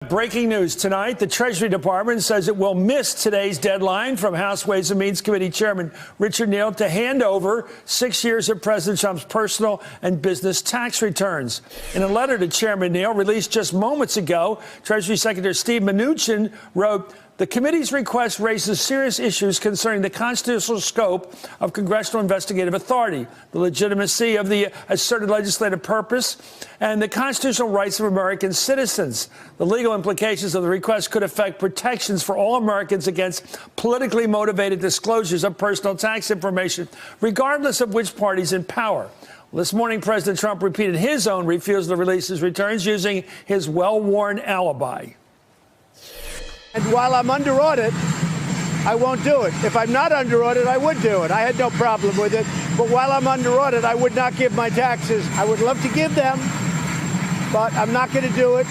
Breaking news tonight. The Treasury Department says it will miss today's deadline from House Ways and Means Committee Chairman Richard Neal to hand over 6 years of President Trump's personal and business tax returns. In a letter to Chairman Neal released just moments ago, Treasury Secretary Steve Mnuchin wrote, "The committee's request raises serious issues concerning the constitutional scope of congressional investigative authority, the legitimacy of the asserted legislative purpose, and the constitutional rights of American citizens. The legal implications of the request could affect protections for all Americans against politically motivated disclosures of personal tax information, regardless of which party's in power." This morning, President Trump repeated his own refusal to release his returns using his well-worn alibi. And while I'm under audit, I won't do it. If I'm not under audit, I would do it. I had no problem with it. But while I'm under audit, I would not give my taxes. I would love to give them, but I'm not going to do it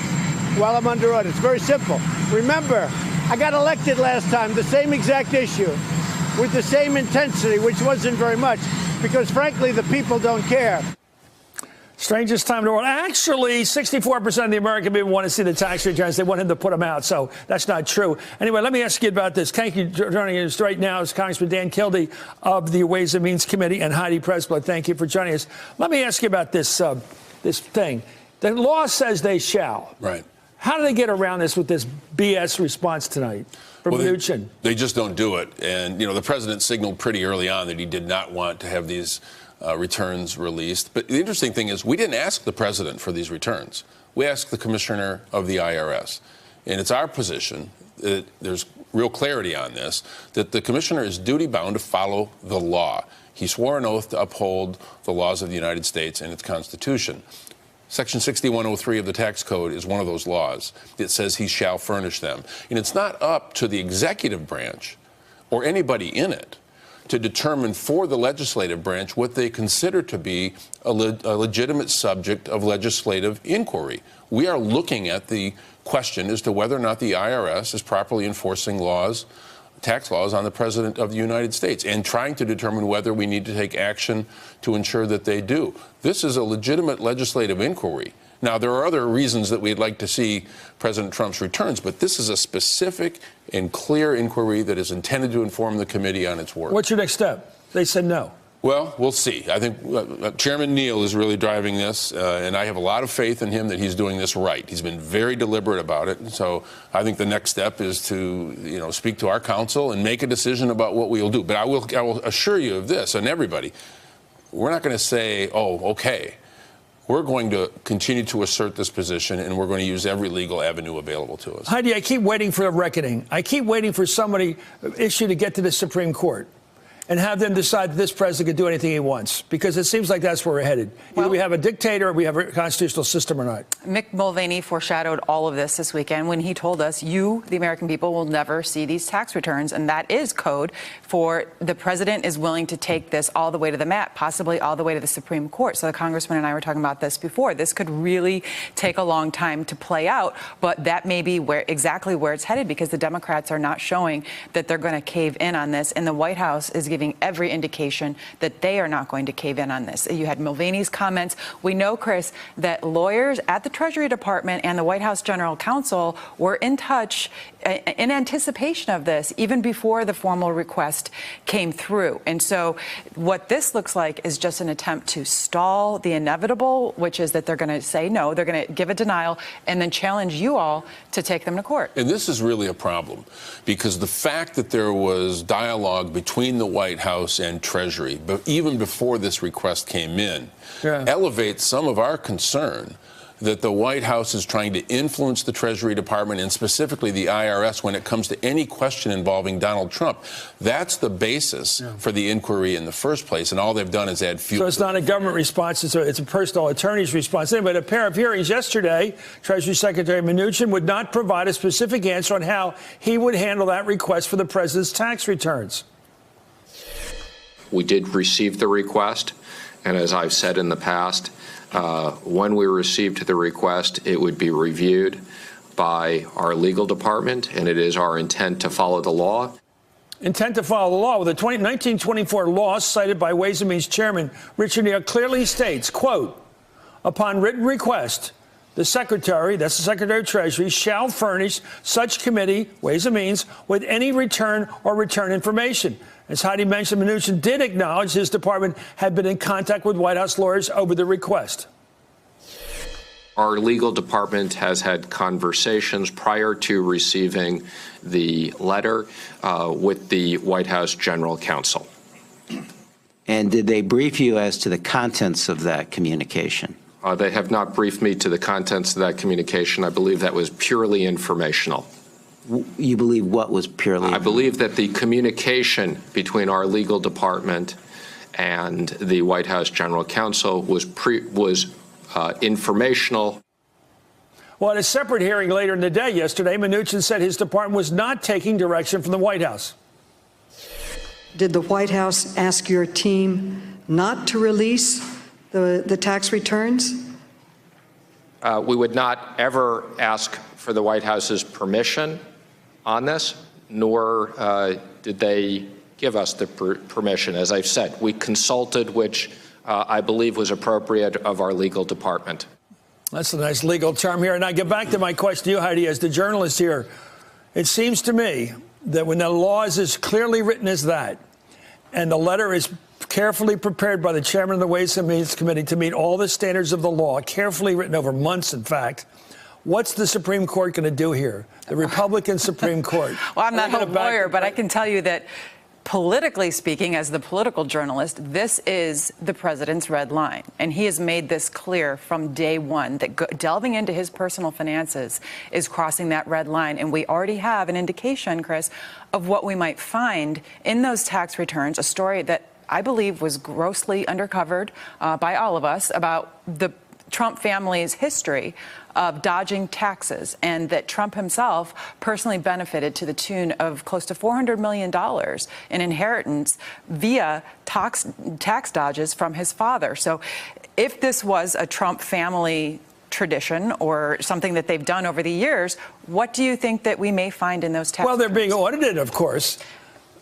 while I'm under audit. It's very simple. Remember, I got elected last time, the same exact issue, with the same intensity, which wasn't very much, because frankly, the people don't care. Strangest time in the world. Actually, 64% of the American people want to see the tax returns. They want him to put them out. So that's not true. Anyway, let me ask you about this. Thank you for joining us right now is Congressman Dan Kildee of the Ways and Means Committee and Heidi Presblood. Thank you for joining us. Let me ask you about this this thing. The law says they shall. Right. How do they get around this with this BS response tonight from Mnuchin? They just don't do it. And, you know, the president signaled pretty early on that he did not want to have these returns released. But the interesting thing is we didn't ask the president for these returns. We asked the commissioner of the IRS. And it's our position that there's real clarity on this, that the commissioner is duty-bound to follow the law. He swore an oath to uphold the laws of the United States and its Constitution. Section 6103 of the tax code is one of those laws. It says he shall furnish them. And it's not up to the executive branch or anybody in it to determine for the legislative branch what they consider to be a legitimate subject of legislative inquiry. We are looking at the question as to whether or not the IRS is properly enforcing laws, tax laws on the President of the United States and trying to determine whether we need to take action to ensure that they do. This is a legitimate legislative inquiry. Now, there are other reasons that we'd like to see President Trump's returns, but this is a specific and clear inquiry that is intended to inform the committee on its work. What's your next step? They said no. Well, we'll see. I think Chairman Neal is really driving this, and I have a lot of faith in him that he's doing this right. He's been very deliberate about it. So I think the next step is to, you know, speak to our counsel and make a decision about what we'll do. But I will assure you of this, and everybody, we're not going to say, oh, okay. We're going to continue to assert this position, and we're going to use every legal avenue available to us. Heidi, I keep waiting for a reckoning. I keep waiting for somebody issue to get to the Supreme Court and have them decide that this president can do anything he wants, because it seems like that's where we're headed. Either we have a dictator or we have a constitutional system or not. Mick Mulvaney foreshadowed all of this weekend when he told us, you, the American people, will never see these tax returns. And that is code for the president is willing to take this all the way to the mat, possibly all the way to the Supreme Court. So the congressman and I were talking about this before. This could really take a long time to play out, but that may be exactly where it's headed, because the Democrats are not showing that they're going to cave in on this. And the White House is giving every indication that they are not going to cave in on this. You had Mulvaney's comments. We know, Chris, that lawyers at the Treasury Department and the White House General Counsel were in touch in anticipation of this, even before the formal request came through. And so what this looks like is just an attempt to stall the inevitable, which is that they're going to say no, they're going to give a denial, and then challenge you all to take them to court. And this is really a problem, because the fact that there was dialogue between the White House and Treasury, but even before this request came in, elevates some of our concern that the White House is trying to influence the Treasury Department and specifically the IRS when it comes to any question involving Donald Trump. That's the basis for the inquiry in the first place, and all they've done is add fuel. So it's not a government response, it's a personal attorney's response. Anyway, at a pair of hearings yesterday, Treasury Secretary Mnuchin would not provide a specific answer on how he would handle that request for the president's tax returns. We did receive the request, and as I've said in the past, when we received the request, it would be reviewed by our legal department, and it is our intent to follow the law. Intent to follow the law. Well, the 1924 law cited by Ways and Means Chairman Richard Neal clearly states, quote, upon written request, The Secretary, that's the Secretary of Treasury, shall furnish such committee, Ways and Means, with any return or return information. As Heidi mentioned, Mnuchin did acknowledge his department had been in contact with White House lawyers over the request. Our legal department has had conversations prior to receiving the letter with the White House General Counsel. And did they brief you as to the contents of that communication? They have not briefed me to the contents of that communication. I believe that was purely informational. You believe what was purely? I believe that the communication between our legal department and the White House General Counsel was informational. Well, at a separate hearing later in the day yesterday, Mnuchin said his department was not taking direction from the White House. Did the White House ask your team not to release the tax returns? We would not ever ask for the White House's permission on this, nor did they give us the permission. As I've said, we consulted, which I believe was appropriate of our legal department. That's a nice legal term here. And I get back to my question to you, Heidi, as the journalist here. It seems to me that when the law is as clearly written as that, and the letter is carefully prepared by the chairman of the Ways and Means Committee to meet all the standards of the law, carefully written over months, in fact, what's the Supreme Court going to do here? The Republican Supreme Court. Well, I'm not a lawyer, but I can tell you that politically speaking, as the political journalist, this is the president's red line. And he has made this clear from day one that delving into his personal finances is crossing that red line. And we already have an indication, Chris, of what we might find in those tax returns, a story that I believe was grossly undercovered by all of us about the Trump family's history of dodging taxes, and that Trump himself personally benefited to the tune of close to $400 million in inheritance via tax dodges from his father. So if this was a Trump family tradition or something that they've done over the years, what do you think that we may find in those tax Well, they're returns? being audited, of course.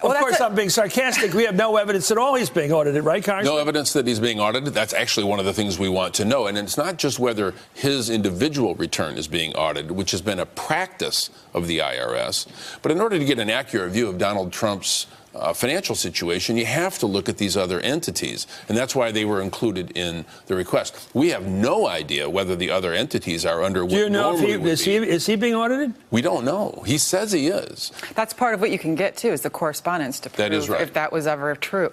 Of course, I'm being sarcastic. We have no evidence at all he's being audited, right, Congressman? No evidence that he's being audited. That's actually one of the things we want to know. And it's not just whether his individual return is being audited, which has been a practice of the IRS. But in order to get an accurate view of Donald Trump's financial situation, you have to look at these other entities. And that's why they were included in the request. We have no idea whether the other entities are under what Do you know normally if is he being audited? We don't know. He says he is. That's part of what you can get, too, is the correspondence to prove That is right. if that was ever true.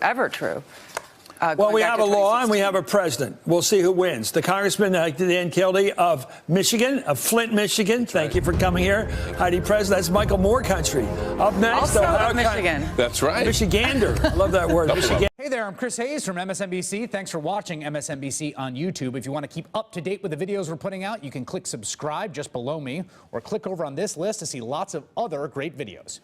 Well, we have a law and we have a president. We'll see who wins. The Congressman, Dan Kildee of Michigan, of Flint, Michigan. Thank you for coming here. Heidi President, that's Michael Moore country. Up next, Also of Michigan. That's right. Michigander. I love that word. Michigan. Hey there, I'm Chris Hayes from MSNBC. Thanks for watching MSNBC on YouTube. If you want to keep up to date with the videos we're putting out, you can click subscribe just below me or click over on this list to see lots of other great videos.